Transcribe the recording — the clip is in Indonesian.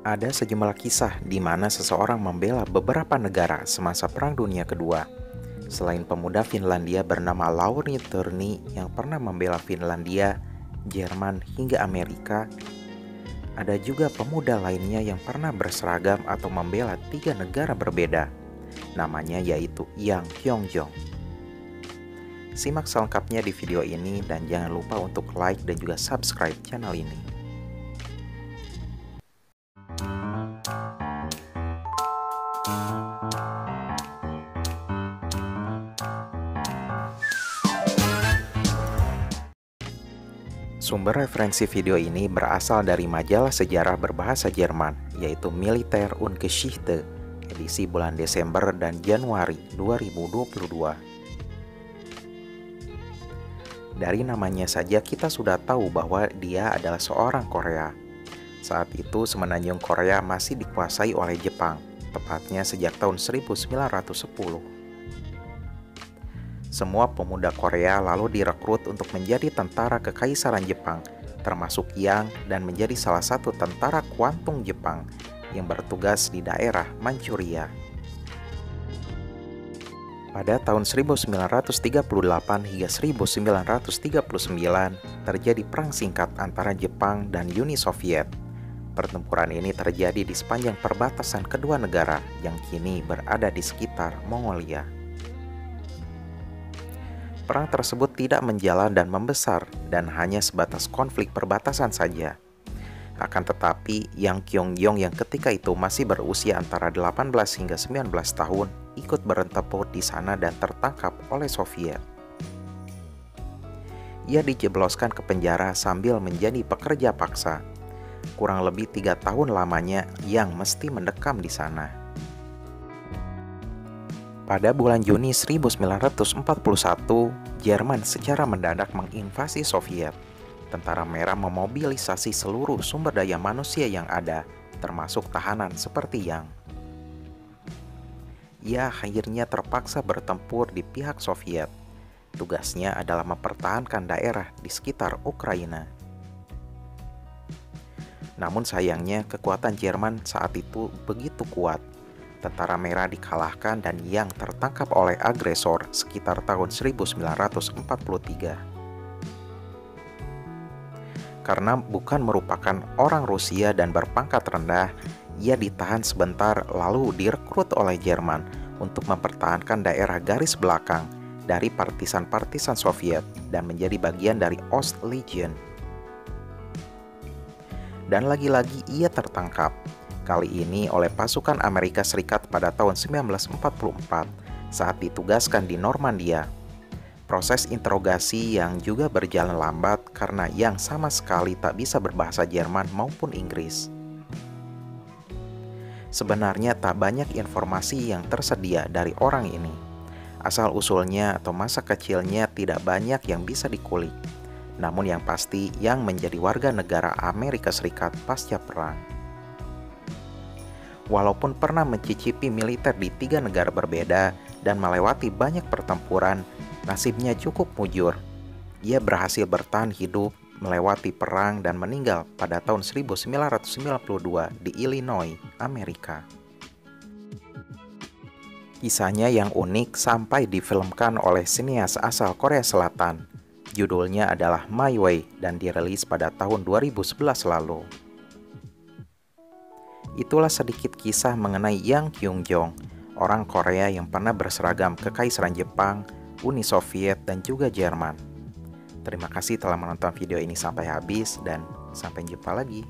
Ada sejumlah kisah di mana seseorang membela beberapa negara semasa Perang Dunia Kedua. Selain pemuda Finlandia bernama Lauri Törni yang pernah membela Finlandia, Jerman hingga Amerika, ada juga pemuda lainnya yang pernah berseragam atau membela 3 negara berbeda. Namanya yaitu Yang Kyung-jong. Simak selengkapnya di video ini dan jangan lupa untuk like dan juga subscribe channel ini. Sumber referensi video ini berasal dari majalah sejarah berbahasa Jerman, yaitu Militär und Geschichte, edisi bulan Desember dan Januari 2022. Dari namanya saja kita sudah tahu bahwa dia adalah seorang Korea. Saat itu semenanjung Korea masih dikuasai oleh Jepang, tepatnya sejak tahun 1910. Semua pemuda Korea lalu direkrut untuk menjadi tentara kekaisaran Jepang, termasuk Yang, dan menjadi salah satu tentara Kwantung Jepang yang bertugas di daerah Manchuria. Pada tahun 1938 hingga 1939 terjadi perang singkat antara Jepang dan Uni Soviet. Pertempuran ini terjadi di sepanjang perbatasan kedua negara yang kini berada di sekitar Mongolia. Perang tersebut tidak menjalan dan membesar dan hanya sebatas konflik perbatasan saja. Akan tetapi, Yang Kyung-jong yang ketika itu masih berusia antara 18 hingga 19 tahun ikut bertempur di sana dan tertangkap oleh Soviet. Ia dijebloskan ke penjara sambil menjadi pekerja paksa. Kurang lebih 3 tahun lamanya Yang mesti mendekam di sana. Pada bulan Juni 1941, Jerman secara mendadak menginvasi Soviet. Tentara Merah memobilisasi seluruh sumber daya manusia yang ada, termasuk tahanan seperti Yang. Ia akhirnya terpaksa bertempur di pihak Soviet. Tugasnya adalah mempertahankan daerah di sekitar Ukraina. Namun sayangnya kekuatan Jerman saat itu begitu kuat. Tentara Merah dikalahkan dan Yang tertangkap oleh agresor sekitar tahun 1943. Karena bukan merupakan orang Rusia dan berpangkat rendah, ia ditahan sebentar lalu direkrut oleh Jerman untuk mempertahankan daerah garis belakang dari partisan-partisan Soviet dan menjadi bagian dari Ostlegion. Dan lagi-lagi ia tertangkap. Kali ini oleh pasukan Amerika Serikat pada tahun 1944 saat ditugaskan di Normandia. Proses interogasi yang juga berjalan lambat karena Yang sama sekali tak bisa berbahasa Jerman maupun Inggris. Sebenarnya tak banyak informasi yang tersedia dari orang ini. Asal-usulnya atau masa kecilnya tidak banyak yang bisa dikulik. Namun yang pasti Yang menjadi warga negara Amerika Serikat pasca perang. Walaupun pernah mencicipi militer di 3 negara berbeda dan melewati banyak pertempuran, nasibnya cukup mujur. Ia berhasil bertahan hidup, melewati perang dan meninggal pada tahun 1992 di Illinois, Amerika. Kisahnya yang unik sampai difilmkan oleh sineas asal Korea Selatan. Judulnya adalah My Way dan dirilis pada tahun 2011 lalu. Itulah sedikit kisah mengenai Yang Kyung-jong, orang Korea yang pernah berseragam kekaisaran Jepang, Uni Soviet, dan juga Jerman. Terima kasih telah menonton video ini sampai habis dan sampai jumpa lagi.